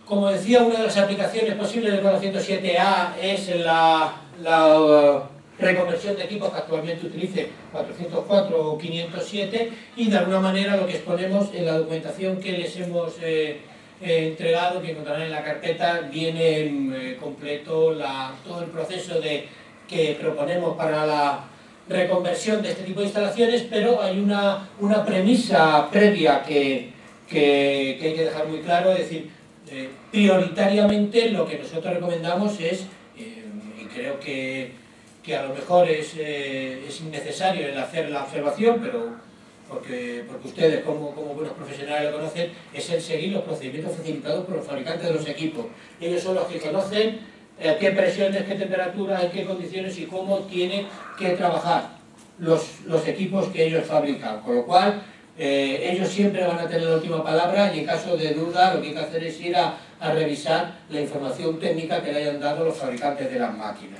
Como decía, una de las aplicaciones posibles del 407A es la reconversión de equipos que actualmente utilice 404 o 507, y de alguna manera lo que exponemos en la documentación que les hemos entregado, que encontrarán en la carpeta, viene completo todo el proceso que proponemos para la reconversión de este tipo de instalaciones, pero hay una premisa previa que hay que dejar muy claro, es decir, prioritariamente lo que nosotros recomendamos es, y creo que a lo mejor es innecesario el hacer la observación, pero porque ustedes como buenos profesionales lo conocen, es el seguir los procedimientos facilitados por los fabricantes de los equipos. Ellos son los que conocen qué presiones, qué temperaturas, en qué condiciones y cómo tienen que trabajar los equipos que ellos fabrican, con lo cual ellos siempre van a tener la última palabra, y en caso de duda lo que hay que hacer es ir a revisar la información técnica que le hayan dado los fabricantes de las máquinas,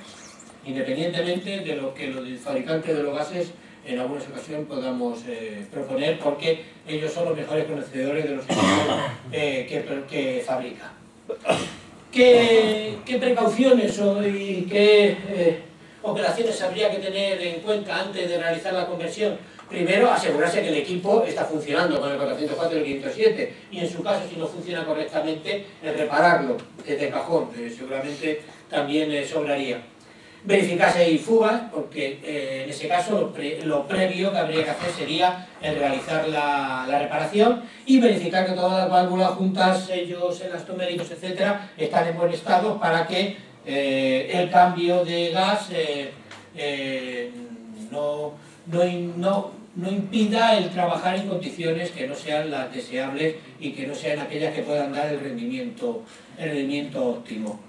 independientemente de lo que los fabricantes de los gases en algunas ocasiones podamos proponer, porque ellos son los mejores conocedores de los equipos que fabrican. ¿Qué precauciones y qué operaciones habría que tener en cuenta antes de realizar la conversión? Primero, asegurarse que el equipo está funcionando con el 404 y el 507, y en su caso, si no funciona correctamente, repararlo de cajón, seguramente también sobraría. Verificar si hay fugas, porque en ese caso lo previo que habría que hacer sería el realizar la reparación, y verificar que todas las válvulas juntas, sellos, elastoméricos, etcétera, están en buen estado para que el cambio de gas no impida el trabajar en condiciones que no sean las deseables y que no sean aquellas que puedan dar el rendimiento óptimo.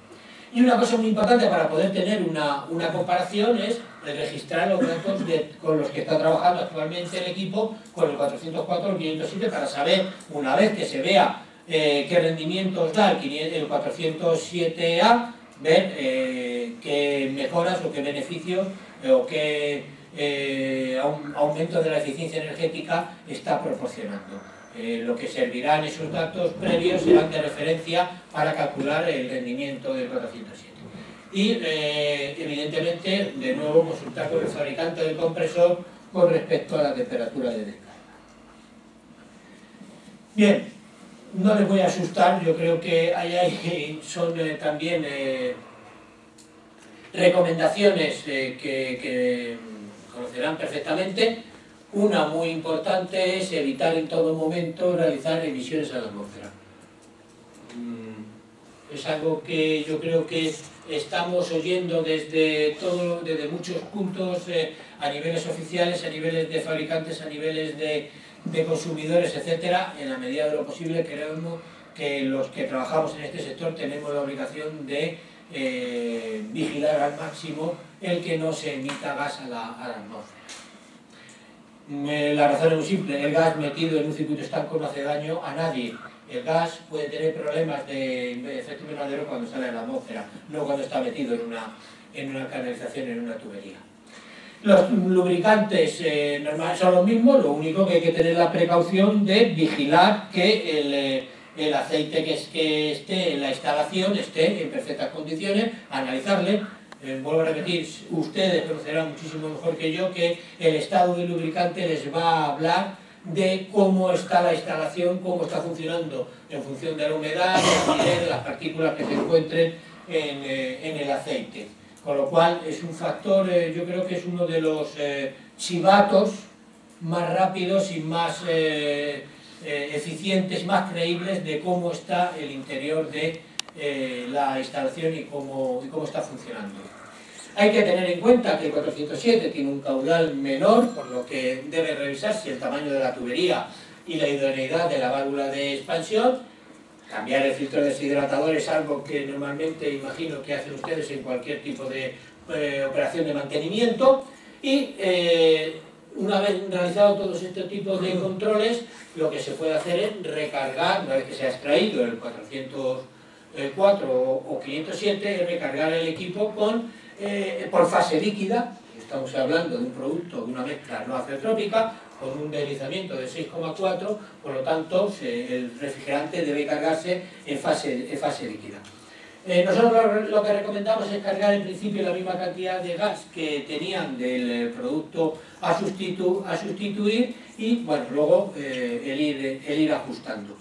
Y una cosa muy importante para poder tener una comparación es el registrar los datos con los que está trabajando actualmente el equipo con el 404 o el 507, para saber, una vez que se vea qué rendimientos da el 407A, ver qué mejoras o qué beneficios o qué aumento de la eficiencia energética está proporcionando. Lo que servirán esos datos previos serán de referencia para calcular el rendimiento del 407. Y evidentemente, de nuevo, consultar con el fabricante del compresor con respecto a la temperatura de descarga. Bien, no les voy a asustar, yo creo que son también recomendaciones que conocerán perfectamente. Una muy importante es evitar en todo momento realizar emisiones a la atmósfera. Es algo que yo creo que estamos oyendo desde muchos puntos, a niveles oficiales, a niveles de fabricantes, a niveles de consumidores, etcétera. En la medida de lo posible, creemos que los que trabajamos en este sector tenemos la obligación de vigilar al máximo el que no se emita gas a la atmósfera. La razón es muy simple: el gas metido en un circuito estanco no hace daño a nadie. El gas puede tener problemas de efecto invernadero cuando sale a la atmósfera, no cuando está metido en una canalización, en una tubería. Los lubricantes normales son los mismos, lo único que hay que tener la precaución de vigilar que el aceite que esté en la instalación esté en perfectas condiciones, analizarle. Vuelvo a repetir, ustedes conocerán muchísimo mejor que yo que el estado del lubricante les va a hablar de cómo está la instalación, cómo está funcionando en función de la humedad, la acidez, de las partículas que se encuentren en el aceite. Con lo cual es un factor, yo creo que es uno de los chivatos más rápidos y más eficientes, más creíbles de cómo está el interior de la instalación y cómo está funcionando. Hay que tener en cuenta que el 407 tiene un caudal menor, por lo que debe revisarse el tamaño de la tubería y la idoneidad de la válvula de expansión. Cambiar el filtro deshidratador es algo que normalmente imagino que hacen ustedes en cualquier tipo de operación de mantenimiento. Y una vez realizado todos estos tipos de controles, lo que se puede hacer es recargar, una vez que se ha extraído el 404 o 507, es recargar el equipo por fase líquida. Estamos hablando de un producto, de una mezcla no azeotrópica, con un deslizamiento de 6,4, por lo tanto el refrigerante debe cargarse en fase líquida. Nosotros lo que recomendamos es cargar en principio la misma cantidad de gas que tenían del producto a sustituir y bueno, luego el ir ajustando.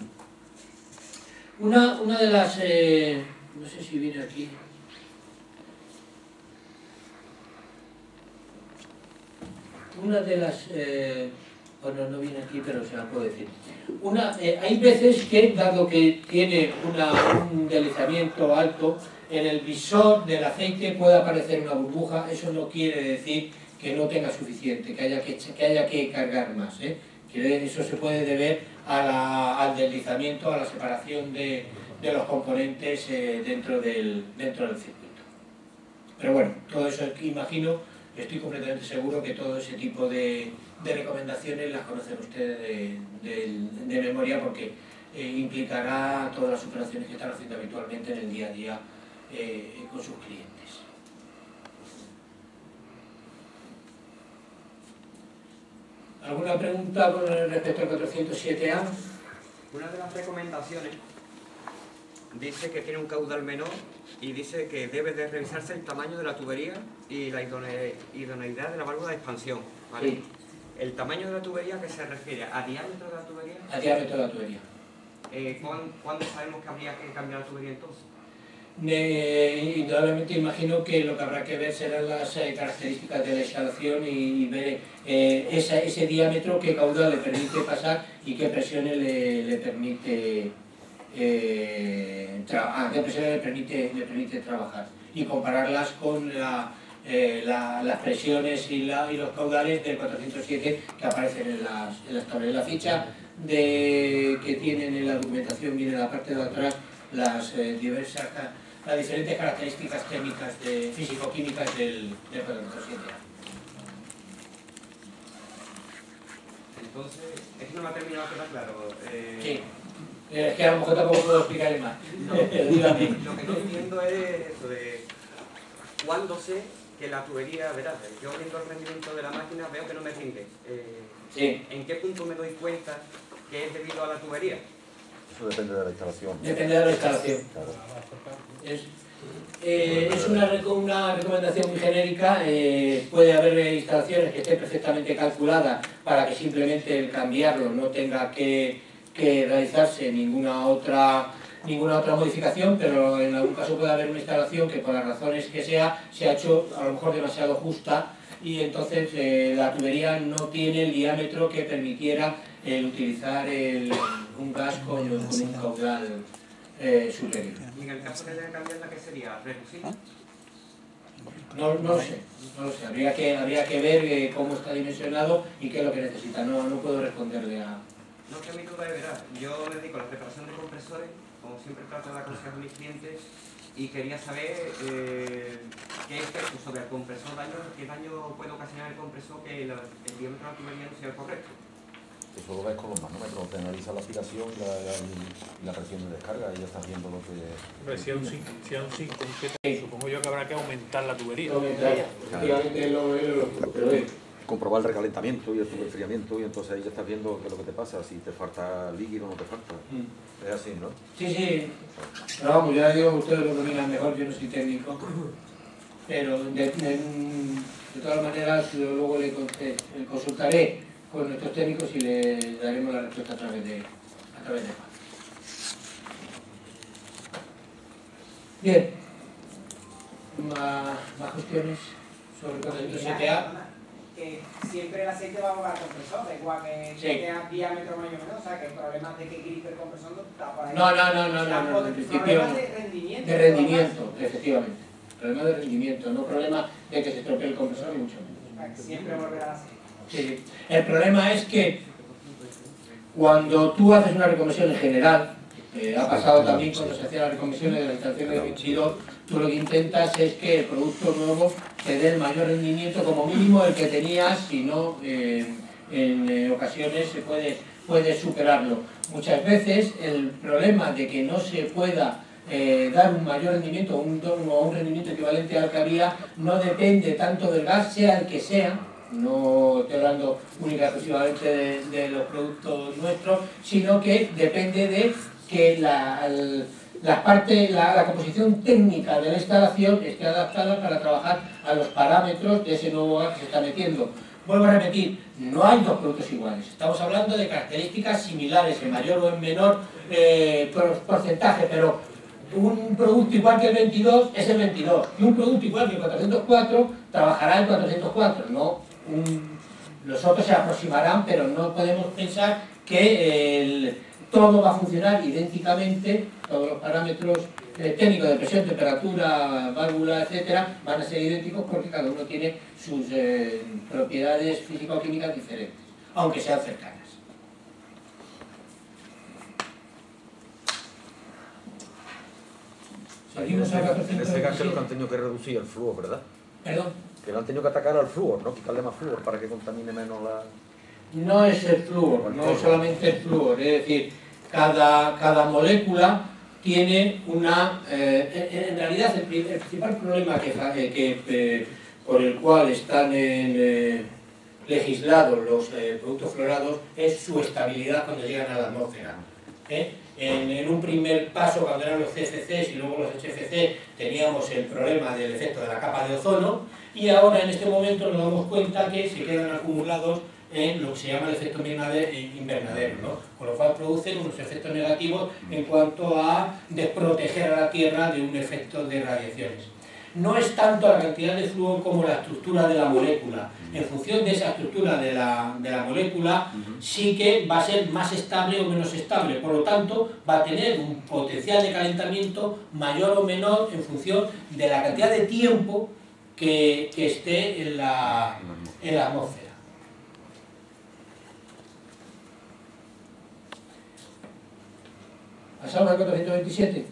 Una de las... no sé si viene aquí... Una de las... bueno, no viene aquí, pero se la puedo decir. Hay veces que, dado que tiene un deslizamiento alto, en el visor del aceite puede aparecer una burbuja. Eso no quiere decir que no tenga suficiente, que haya que cargar más, ¿eh? Eso se puede deber al deslizamiento, a la separación de los componentes dentro del circuito. Pero bueno, todo eso imagino, estoy completamente seguro que todo ese tipo de recomendaciones las conocen ustedes de memoria, porque implicará todas las operaciones que están haciendo habitualmente en el día a día con sus clientes. ¿Alguna pregunta con respecto al 407A? Una de las recomendaciones dice que tiene un caudal menor y dice que debe de revisarse el tamaño de la tubería y la idoneidad de la válvula de expansión, ¿vale? Sí. ¿El tamaño de la tubería, qué se refiere? ¿A diámetro de la tubería? A diámetro de la tubería. ¿Cuándo sabemos que habría que cambiar la tubería entonces? Indudablemente imagino que lo que habrá que ver serán las características de la instalación y ver ese diámetro, qué caudal le permite pasar y qué presiones le permite trabajar, y compararlas con las presiones y los caudales del 407 que aparecen en las tablas. La ficha que tienen en la documentación viene en la parte de atrás las diferentes características técnicas físico-químicas del 407A. Entonces, es que no me ha terminado de quedar claro. Sí, es que a lo mejor tampoco puedo explicarle más. No, Dígame. lo que no entiendo es eso de cuándo sé que la tubería, verás, yo viendo el rendimiento de la máquina veo que no me rinde. Sí. ¿En qué punto me doy cuenta que es debido a la tubería? Eso depende de la instalación. Depende de la instalación. Claro. Es una recomendación muy genérica. Puede haber instalaciones que estén perfectamente calculadas para que simplemente el cambiarlo no tenga que realizarse ninguna otra modificación, pero en algún caso puede haber una instalación que por las razones que sea se ha hecho a lo mejor demasiado justa y entonces la tubería no tiene el diámetro que permitiera utilizar un gas con un caudal superior. Y en el caso que haya que cambiarla, ¿qué sería? ¿Reducir? No lo sé. Habría que ver cómo está dimensionado y qué es lo que necesita. No puedo responderle a... No, que mi duda es, verás, yo me dedico a la reparación de compresores, como siempre trato de aconsejar a mis clientes, y quería saber qué efecto sobre el compresor, qué daño puede ocasionar el compresor que el diámetro de la tubería no sea el correcto. Eso lo ves con los manómetros, te analiza la aspiración y la presión de descarga y ya estás viendo lo que... Hombre, si hay un 5, supongo yo que habrá que aumentar la tubería. Efectivamente, Comprobar el recalentamiento y el enfriamiento y entonces ahí ya estás viendo qué es lo que te pasa, si te falta líquido o no te falta. Es así, ¿no? Sí. Pero vamos, ya digo, ustedes lo dominan mejor, yo no soy técnico. Pero de todas maneras, luego le consultaré con nuestros técnicos y le daremos la respuesta a través de Juan. Bien. ¿Más cuestiones sobre el 407A? Que siempre el aceite va a volar al compresor, igual que tenga diámetro mayor o menos, o sea que el problema de que gripe el compresor no está por ahí. No, en principio no. De rendimiento, efectivamente. Problema de rendimiento, no problema de que se estropee el compresor, ni mucho menos. Siempre volverá al aceite. Sí. El problema es que cuando tú haces una reconversión en general, ha pasado también cuando se hacían las reconversiones de las instalaciones de ventilador, tú lo que intentas es que el producto nuevo te dé el mayor rendimiento, como mínimo el que tenías, si no, en ocasiones se puede superarlo. Muchas veces el problema de que no se pueda dar un mayor rendimiento o un rendimiento equivalente al que había no depende tanto del gas, sea el que sea, no estoy hablando única y exclusivamente de los productos nuestros, sino que depende de que la composición técnica de la instalación esté adaptada para trabajar a los parámetros de ese nuevo gas que se está metiendo. Vuelvo a repetir, no hay dos productos iguales, estamos hablando de características similares, en mayor o en menor porcentaje, pero un producto igual que el 22 es el 22, y un producto igual que el 404 trabajará el 404, no, los otros se aproximarán, pero no podemos pensar que todo va a funcionar idénticamente, todos los parámetros técnicos de presión, temperatura, válvula, etcétera, van a ser idénticos porque cada uno tiene sus propiedades físico-químicas diferentes, aunque sean cercanas. Seguimos al En ese gas creo que 427. han tenido que reducir el flúor, ¿verdad? Perdón. Que le han tenido que atacar al flúor, ¿no? Quitarle más flúor para que contamine menos la... No es el flúor, no es solamente el flúor, es decir, cada molécula tiene una... en realidad el principal problema por el cual están legislados los productos fluorados es su estabilidad cuando llegan a la atmósfera. En un primer paso, cuando eran los CFCs y luego los HFC, teníamos el problema del efecto de la capa de ozono, y ahora en este momento nos damos cuenta que se quedan acumulados en lo que se llama el efecto invernadero, ¿no? Con lo cual producen unos efectos negativos en cuanto a desproteger a la Tierra de un efecto de radiaciones. No es tanto la cantidad de flúor como la estructura de la molécula. En función de esa estructura de la molécula, sí que va a ser más estable o menos estable. Por lo tanto, va a tener un potencial de calentamiento mayor o menor en función de la cantidad de tiempo que esté en la atmósfera. Pasamos al 427.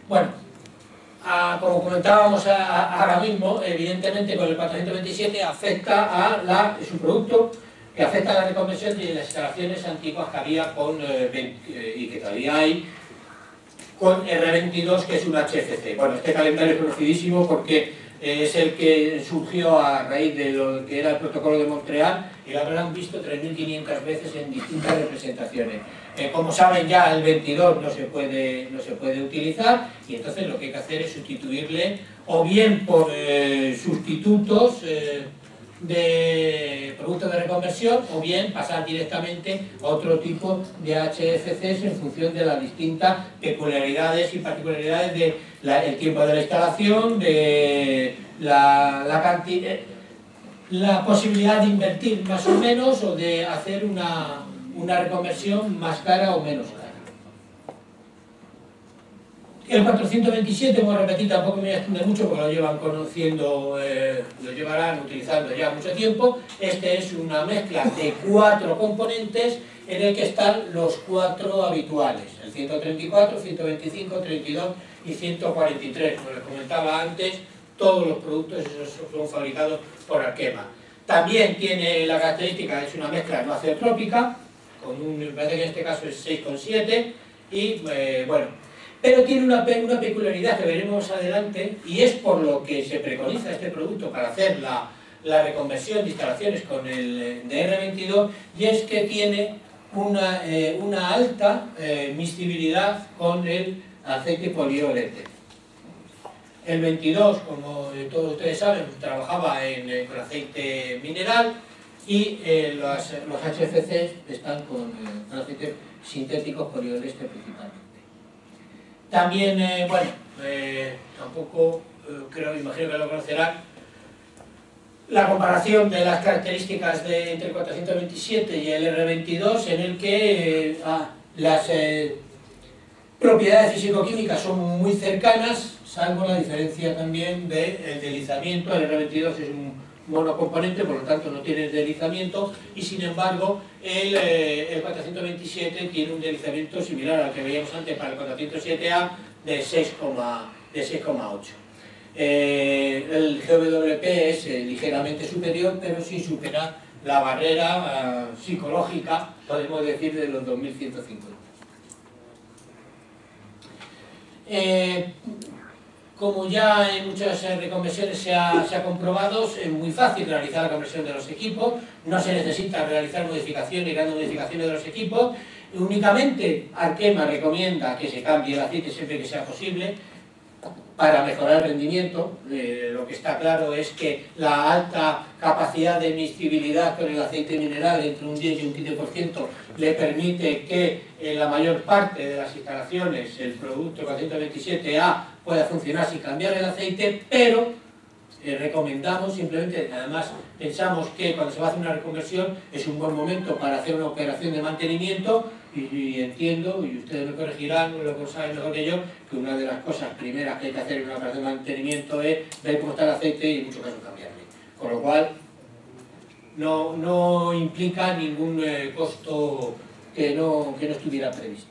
Bueno, como comentábamos ahora mismo, evidentemente con el 427 afecta es un producto que afecta a la reconversión de las instalaciones antiguas que había y que todavía hay con R22, que es un HFC. Bueno, este calendario es conocidísimo porque es el que surgió a raíz de lo que era el protocolo de Montreal y lo habrán visto 3.500 veces en distintas representaciones. Como saben ya el 22 no se puede utilizar y entonces lo que hay que hacer es sustituirle o bien por sustitutos de productos de reconversión o bien pasar directamente a otro tipo de HFCs en función de las distintas peculiaridades y particularidades del tiempo de la instalación, de la cantidad, la posibilidad de invertir más o menos o de hacer una reconversión más cara o menos cara. El 427, como repetí, tampoco me voy a extender mucho porque lo llevan conociendo, lo llevarán utilizando ya mucho tiempo. Este es una mezcla de 4 componentes en el que están los 4 habituales, el 134, 125, 32 y 143. Como les comentaba antes, todos los productos son fabricados por Arkema. También tiene la característica, es una mezcla no azeotrópica, me parece que en este caso es 6,7 y bueno, pero tiene una peculiaridad que veremos adelante y es por lo que se preconiza este producto para hacer la reconversión de instalaciones con el DR22 y es que tiene una alta miscibilidad con el aceite poliolete. El 22, como todos ustedes saben, trabajaba con aceite mineral y los HFCs están con aceites sintéticos polioleste principalmente. También, tampoco imagino que lo conocerán, la comparación de las características entre el 427 y el R22 en el que las propiedades físico-químicas son muy cercanas, salvo la diferencia también del deslizamiento. El R22 es un monocomponente, por lo tanto no tiene deslizamiento, y sin embargo el 427 tiene un deslizamiento similar al que veíamos antes para el 407A de 6,8. El GWP es ligeramente superior, pero sin superar la barrera psicológica, podemos decir, de los 2150. como ya en muchas reconversiones se ha comprobado, es muy fácil realizar la conversión de los equipos, no se necesita realizar modificaciones, grandes modificaciones de los equipos. Únicamente Arkema recomienda que se cambie el aceite siempre que sea posible para mejorar el rendimiento. Lo que está claro es que la alta capacidad de miscibilidad con el aceite mineral, entre un 10 y un 15%, le permite que en la mayor parte de las instalaciones el producto 427A pueda funcionar sin cambiar el aceite, pero recomendamos simplemente, además pensamos que cuando se va a hacer una reconversión es un buen momento para hacer una operación de mantenimiento y entiendo, y ustedes me corregirán, lo saben mejor que yo, que una de las cosas primeras que hay que hacer en una operación de mantenimiento es ver cómo está el aceite y en muchos casos cambiarle. Con lo cual no implica ningún costo que no estuviera previsto.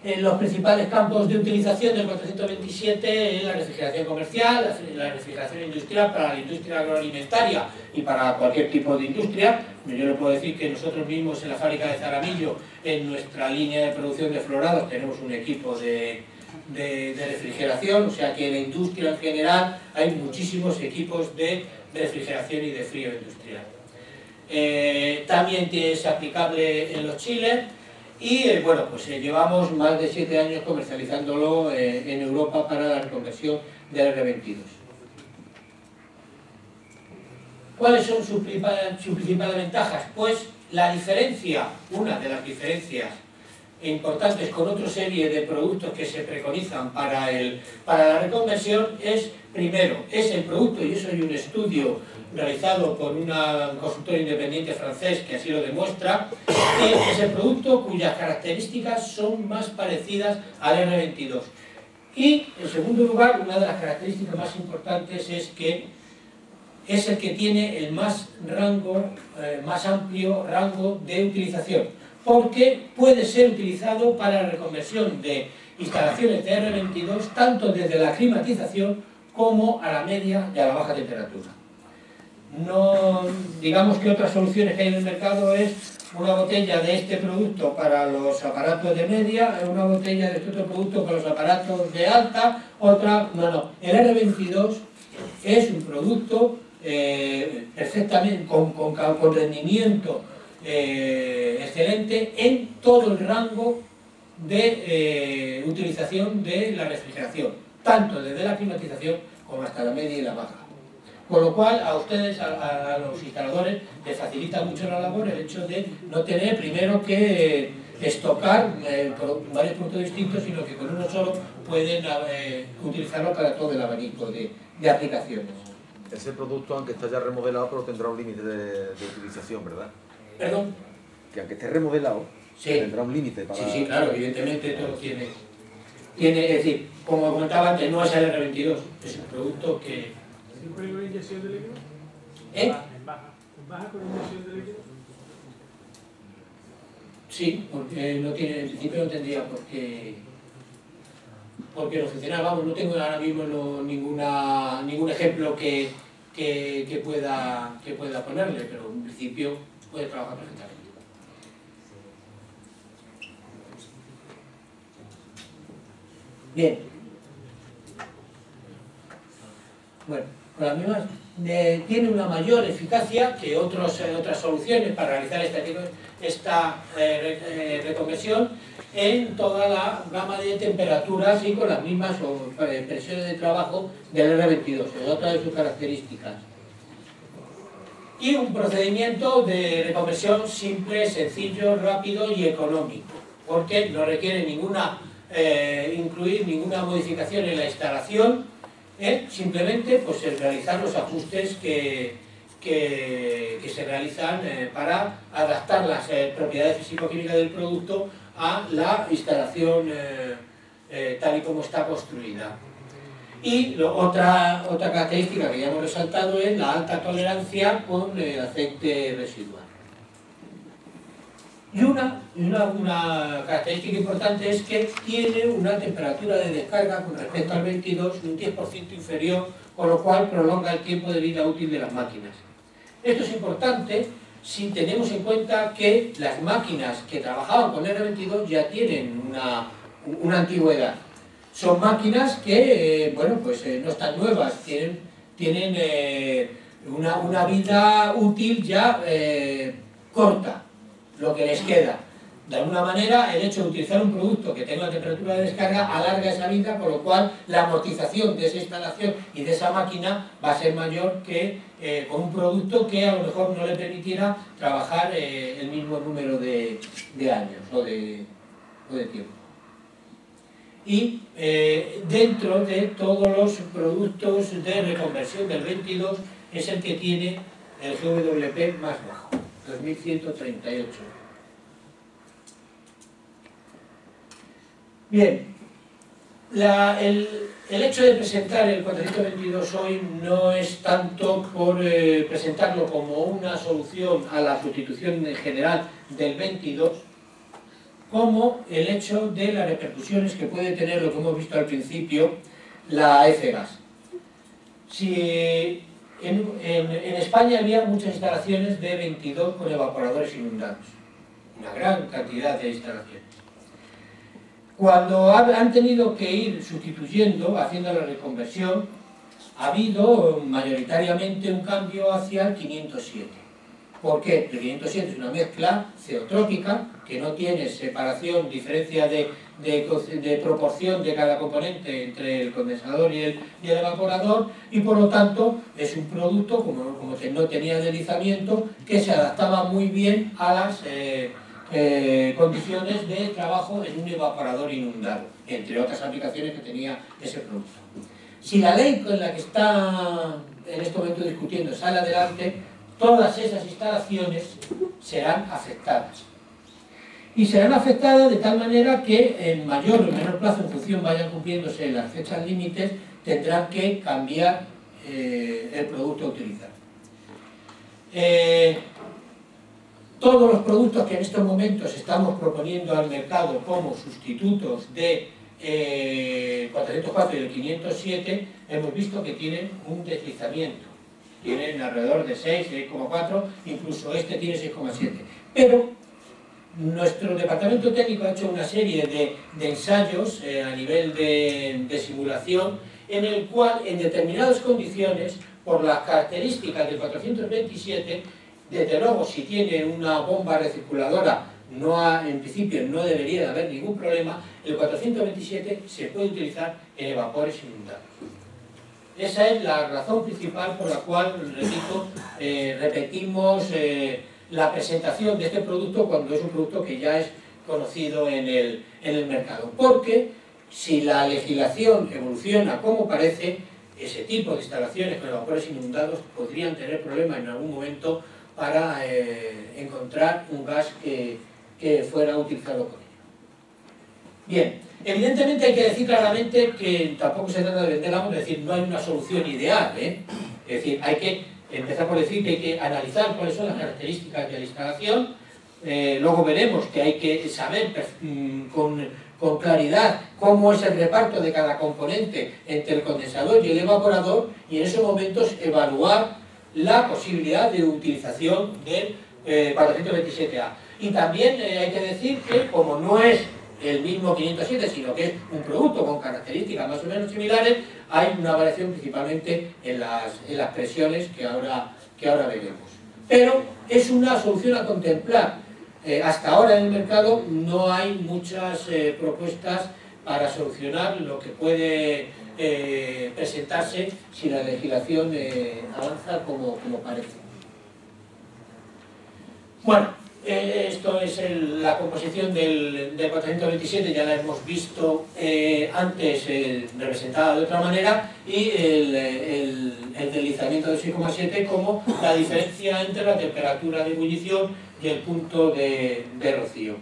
En los principales campos de utilización del 427 es la refrigeración comercial, la refrigeración industrial para la industria agroalimentaria y para cualquier tipo de industria. Yo le puedo decir que nosotros mismos en la fábrica de Zaramillo, en nuestra línea de producción de florados, tenemos un equipo de refrigeración, o sea que en la industria en general hay muchísimos equipos de refrigeración y de frío industrial. También es aplicable en los chiles. Y bueno, pues llevamos más de 7 años comercializándolo en Europa para la reconversión del R22. ¿Cuáles son sus principales ventajas? Pues la diferencia, una de las diferencias importantes con otra serie de productos que se preconizan para la reconversión es, primero, es el producto, y eso hay un estudio realizado por un consultor independiente francés que así lo demuestra, que es el producto cuyas características son más parecidas al R22. Y, en segundo lugar, una de las características más importantes es que es el que tiene el más amplio rango de utilización, porque puede ser utilizado para la reconversión de instalaciones de R22 tanto desde la climatización como a la media y a la baja temperatura. No, digamos que otras soluciones que hay en el mercado es una botella de este producto para los aparatos de media, una botella de este otro producto para los aparatos de alta, otra... No, el R22 es un producto perfectamente, con rendimiento excelente en todo el rango de utilización de la refrigeración, tanto desde la climatización como hasta la media y la baja. Con lo cual, a ustedes, a los instaladores, les facilita mucho la labor el hecho de no tener primero que estocar por varios puntos distintos, sino que con uno solo pueden utilizarlo para todo el abanico de aplicaciones. Ese producto, aunque esté ya remodelado, pero tendrá un límite de utilización, ¿verdad? ¿Perdón? Que aunque esté remodelado, sí, tendrá un límite para... Sí, claro, evidentemente todo tiene, es decir, como comentaba antes, no es el R22, es un producto que... ¿Siempre con inyección de líquido? ¿En baja con inyección de líquido? Sí, porque en principio no tendría por qué no funcionar. Vamos, no tengo ahora mismo ningún ejemplo que pueda ponerle, pero en principio puede trabajar perfectamente. Bien. Bueno, con las mismas tiene una mayor eficacia que otras soluciones para realizar esta reconversión en toda la gama de temperaturas y con las mismas presiones de trabajo del R22, es otra de sus características. Y un procedimiento de reconversión simple, sencillo, rápido y económico, porque no requiere incluir ninguna modificación en la instalación, simplemente pues el realizar los ajustes que se realizan para adaptar las propiedades físico-químicas del producto a la instalación tal y como está construida. Y otra característica que ya hemos resaltado es la alta tolerancia con el aceite residual. Y una característica importante es que tiene una temperatura de descarga con respecto al 22 un 10% inferior, con lo cual prolonga el tiempo de vida útil de las máquinas. Esto es importante si tenemos en cuenta que las máquinas que trabajaban con R22 ya tienen una antigüedad. Son máquinas que, bueno, pues no están nuevas, tienen una vida útil ya corta, lo que les queda. De alguna manera, el hecho de utilizar un producto que tenga una temperatura de descarga alarga esa vida, con lo cual la amortización de esa instalación y de esa máquina va a ser mayor que con un producto que a lo mejor no le permitiera trabajar el mismo número de años o de tiempo. Y dentro de todos los productos de reconversión del 22 es el que tiene el GWP más bajo, 2138. Bien, el hecho de presentar el 422 hoy no es tanto por presentarlo como una solución a la sustitución en general del 22, como el hecho de las repercusiones que puede tener, lo que hemos visto al principio, la F-gas. Si en España había muchas instalaciones de 22 con evaporadores inundados, una gran cantidad de instalaciones. Cuando han tenido que ir sustituyendo, haciendo la reconversión, ha habido mayoritariamente un cambio hacia el 507. ¿Por qué? El 507 es una mezcla ceotrópica que no tiene separación, diferencia de proporción de cada componente entre el condensador y el evaporador, y por lo tanto es un producto, como no tenía deslizamiento, que se adaptaba muy bien a las condiciones de trabajo en un evaporador inundado, entre otras aplicaciones que tenía ese producto. Si la ley con la que está en este momento discutiendo sale adelante, todas esas instalaciones serán afectadas. Y serán afectadas de tal manera que en mayor o menor plazo, en función vayan cumpliéndose las fechas límites, tendrán que cambiar el producto a utilizar. Todos los productos que en estos momentos estamos proponiendo al mercado como sustitutos de 404 y el 507, hemos visto que tienen un deslizamiento. Tienen alrededor de 6, 6,4, incluso este tiene 6,7. Pero nuestro departamento técnico ha hecho una serie de ensayos a nivel de simulación, en el cual, en determinadas condiciones, por las características del 427, desde luego, si tiene una bomba recirculadora, en principio no debería de haber ningún problema. El 427 se puede utilizar en evapores inundados. Esa es la razón principal por la cual, repito, repetimos la presentación de este producto cuando es un producto que ya es conocido en el mercado. Porque si la legislación evoluciona como parece, ese tipo de instalaciones con evapores inundados podrían tener problemas en algún momento para encontrar un gas que fuera utilizado con ello. Bien, evidentemente hay que decir claramente que tampoco se trata de vender algo, es decir, no hay una solución ideal, Es decir, hay que empezar por decir que hay que analizar cuáles son las características de la instalación, luego veremos que hay que saber con claridad cómo es el reparto de cada componente entre el condensador y el evaporador, y en esos momentos evaluar la posibilidad de utilización del 427A. Y también hay que decir que, como no es el mismo 507, sino que es un producto con características más o menos similares, hay una variación principalmente en las presiones que ahora veremos. Pero es una solución a contemplar. Hasta ahora en el mercado no hay muchas propuestas para solucionar lo que puede presentarse si la legislación avanza como parece. Bueno, esto es la composición del 427, ya la hemos visto antes representada de otra manera, y el deslizamiento del 6,7 como la diferencia entre la temperatura de ebullición y el punto de rocío.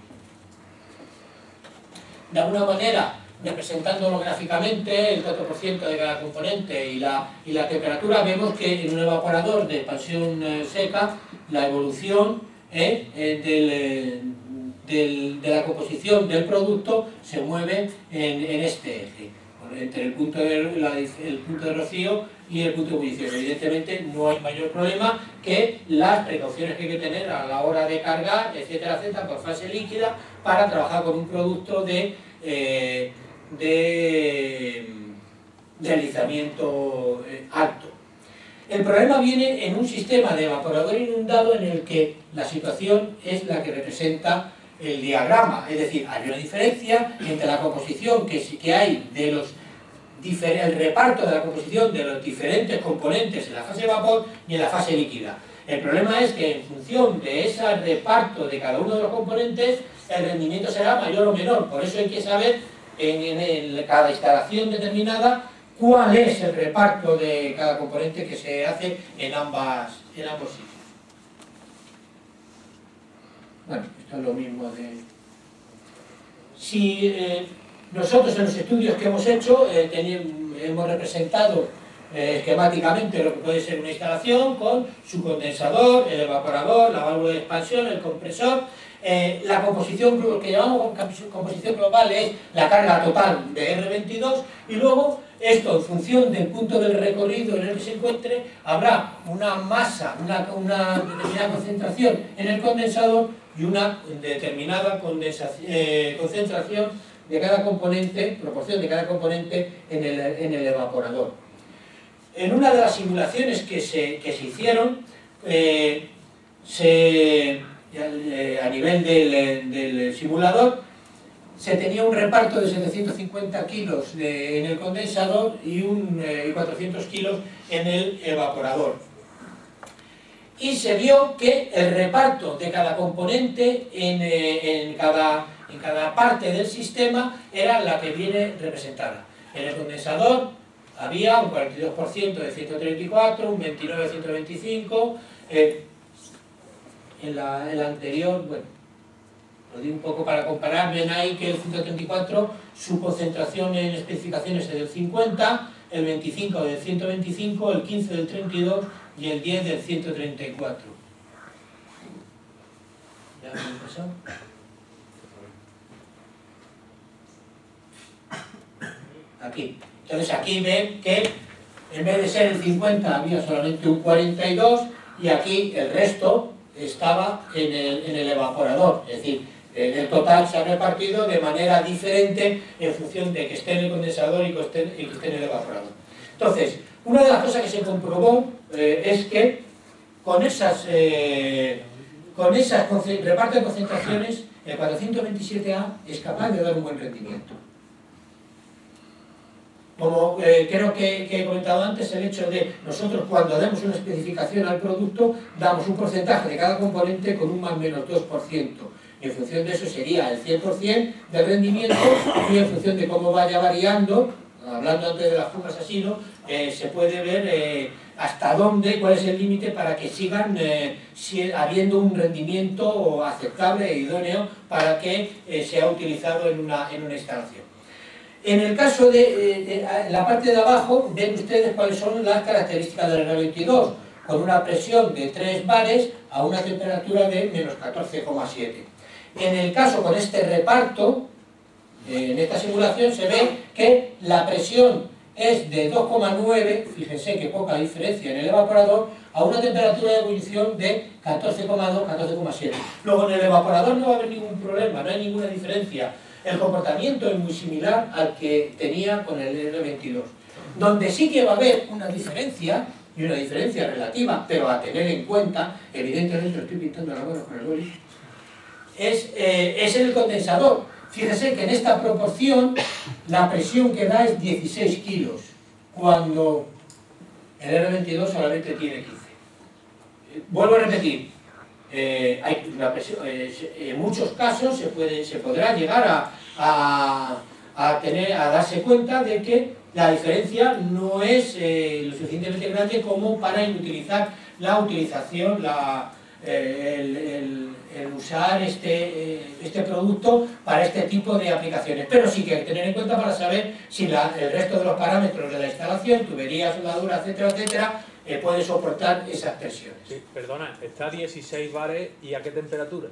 De alguna manera, representándolo gráficamente, el 4% de cada componente y la temperatura, vemos que en un evaporador de expansión seca la evolución de la composición del producto se mueve en este eje, entre el punto de rocío y el punto de ebullición. Evidentemente no hay mayor problema que las precauciones que hay que tener a la hora de cargar, etcétera, etcétera, por fase líquida, para trabajar con un producto de de deslizamiento alto. El problema viene en un sistema de evaporador inundado en el que la situación es la que representa el diagrama, es decir, hay una diferencia entre la composición que hay de el reparto de la composición de los diferentes componentes en la fase de vapor y en la fase líquida. El problema es que en función de ese reparto de cada uno de los componentes, el rendimiento será mayor o menor. Por eso hay que saber en cada instalación determinada cuál es el reparto de cada componente que se hace en ambos sitios. Bueno, esto es lo mismo de... Si nosotros en los estudios que hemos hecho hemos representado esquemáticamente lo que puede ser una instalación con su condensador, el evaporador, la válvula de expansión, el compresor. La composición, lo que llamamos composición global, es la carga total de R22 y luego esto, en función del punto del recorrido en el que se encuentre, habrá una masa, una determinada concentración en el condensador y una determinada concentración de cada componente, proporción de cada componente en el evaporador. En una de las simulaciones que se hicieron, a nivel del simulador, se tenía un reparto de 750 kilos en el condensador y 400 kilos en el evaporador. Y se vio que el reparto de cada componente en cada parte del sistema era la que viene representada. En el condensador había un 42% de 134, un 29% de 125, en la anterior, bueno, lo di un poco para comparar, ven ahí que el 134, su concentración en especificaciones es del 50, el 25 del 125, el 15 del 32 y el 10 del 134. ¿Ya me he pasado? Aquí. Entonces aquí ven que en vez de ser el 50 había solamente un 42 y aquí el resto estaba en el evaporador, es decir, el total se ha repartido de manera diferente en función de que esté en el condensador y que esté en el evaporador. Entonces, una de las cosas que se comprobó es que con esas reparto de concentraciones, el 427A es capaz de dar un buen rendimiento. Como creo que he comentado antes, el hecho de nosotros cuando damos una especificación al producto, damos un porcentaje de cada componente con un más o menos 2%. Y en función de eso sería el 100% del rendimiento y en función de cómo vaya variando, hablando antes de las fugas así, ¿no? Se puede ver hasta dónde, cuál es el límite para que sigan habiendo un rendimiento aceptable e idóneo para que sea utilizado en una instalación. En el caso de la parte de abajo, ven ustedes cuáles son las características del R22, con una presión de 3 bares a una temperatura de menos 14,7. En el caso con este reparto, en esta simulación se ve que la presión es de 2,9, fíjense que poca diferencia en el evaporador, a una temperatura de ebullición de 14,2, 14,7. Luego en el evaporador no va a haber ningún problema, no hay ninguna diferencia. El comportamiento es muy similar al que tenía con el R22. Donde sí que va a haber una diferencia, y una diferencia relativa, pero a tener en cuenta, evidentemente lo estoy pintando a la mano con el boli, es en el condensador. Fíjese que en esta proporción la presión que da es 16 kilos, cuando el R22 solamente tiene 15. Vuelvo a repetir. Hay una presión, en muchos casos se podrá llegar a darse cuenta de que la diferencia no es lo suficientemente grande como para inutilizar el usar este producto para este tipo de aplicaciones. Pero sí que hay que tener en cuenta para saber si el resto de los parámetros de la instalación, tuberías, soldadura, etcétera, etcétera, puede soportar esas presiones. Sí, perdona, está a 16 bares y ¿a qué temperatura?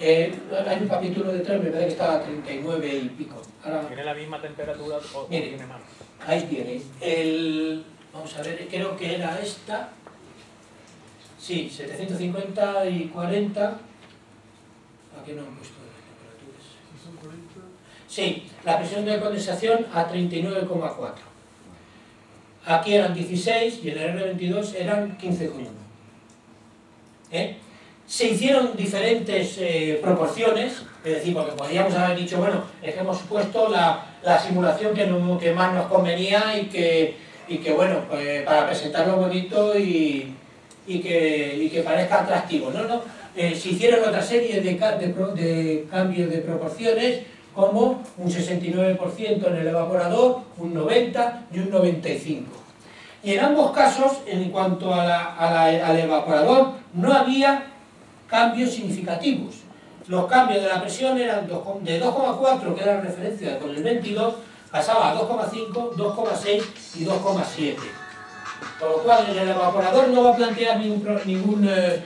Hay un capítulo detrás, me parece que estaba a 39 y pico. Ahora, ¿tiene la misma temperatura o mire, tiene más? Ahí tiene. Vamos a ver, creo que era esta. Sí, 750 y 40. ¿A qué no han puesto las temperaturas? Si son 40. Sí, la presión de condensación a 39,4. Aquí eran 16 y en el R22 eran 15,1. Se hicieron diferentes proporciones, es decir, porque podríamos haber dicho, bueno, es que hemos puesto la simulación que más nos convenía y que bueno, para presentarlo bonito y que parezca atractivo. No, se hicieron otra serie de cambios de proporciones, como un 69% en el evaporador, un 90% y un 95%. Y en ambos casos, en cuanto al evaporador, no había cambios significativos. Los cambios de la presión eran de 2,4, que era la referencia con el 22, pasaba a 2,5, 2,6 y 2,7. Por lo cual, en el evaporador no va a plantear ninguna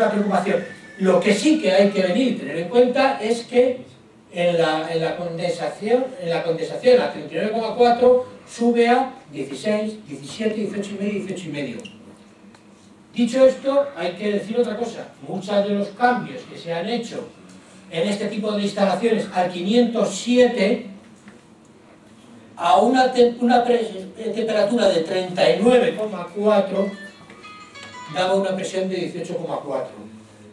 preocupación. Lo que sí que hay que venir y tener en cuenta es que en la condensación a 39,4 sube a 16, 17, 18,5 y 18,5. Dicho esto, hay que decir otra cosa. Muchos de los cambios que se han hecho en este tipo de instalaciones al 507, a una temperatura de 39,4, daba una presión de 18,4.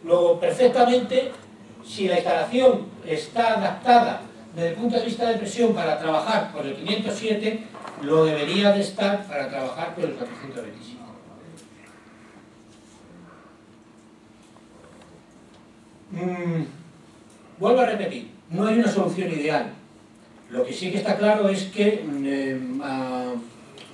Luego, perfectamente, si la instalación está adaptada desde el punto de vista de presión para trabajar con el 507, lo debería de estar para trabajar con el 425. Vuelvo a repetir, no hay una solución ideal. Lo que sí que está claro es que a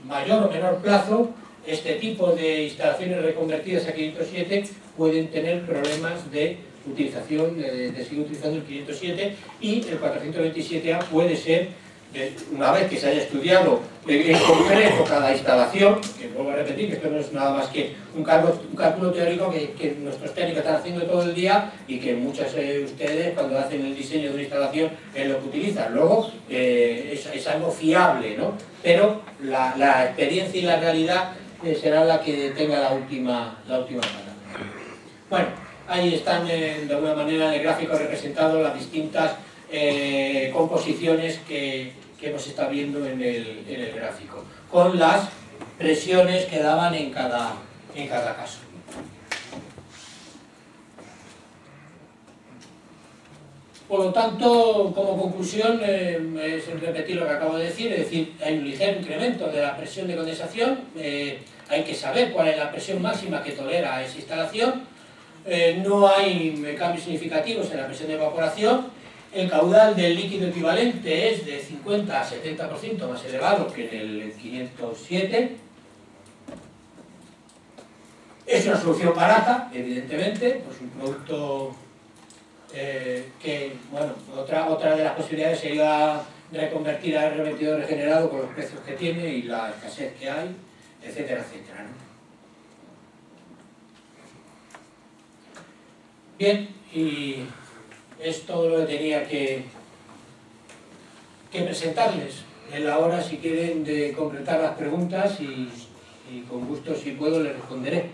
mayor o menor plazo este tipo de instalaciones reconvertidas a 507 pueden tener problemas de utilización, de seguir utilizando el 507, y el 427A puede ser, una vez que se haya estudiado en concreto cada instalación, que vuelvo a repetir que esto no es nada más que un cálculo teórico que nuestros técnicos están haciendo todo el día y que muchos de ustedes cuando hacen el diseño de una instalación es lo que utilizan. Luego es algo fiable, ¿no? Pero la experiencia y la realidad será la que tenga la última palabra. Bueno, ahí están de alguna manera en el gráfico representados las distintas composiciones que hemos estado viendo en el gráfico, con las presiones que daban en cada caso. Por lo tanto, como conclusión, es repetir lo que acabo de decir, es decir, hay un ligero incremento de la presión de condensación, hay que saber cuál es la presión máxima que tolera esa instalación, no hay cambios significativos en la presión de evaporación. El caudal del líquido equivalente es de 50 a 70% más elevado que en el 507. Es una solución barata, evidentemente, pues un producto que, bueno, otra de las posibilidades sería reconvertir a R22 regenerado con los precios que tiene y la escasez que hay, etcétera, etcétera, ¿no? Bien, y es todo lo que tenía que presentarles. Es la hora, si quieren, de concretar las preguntas y con gusto, si puedo, les responderé.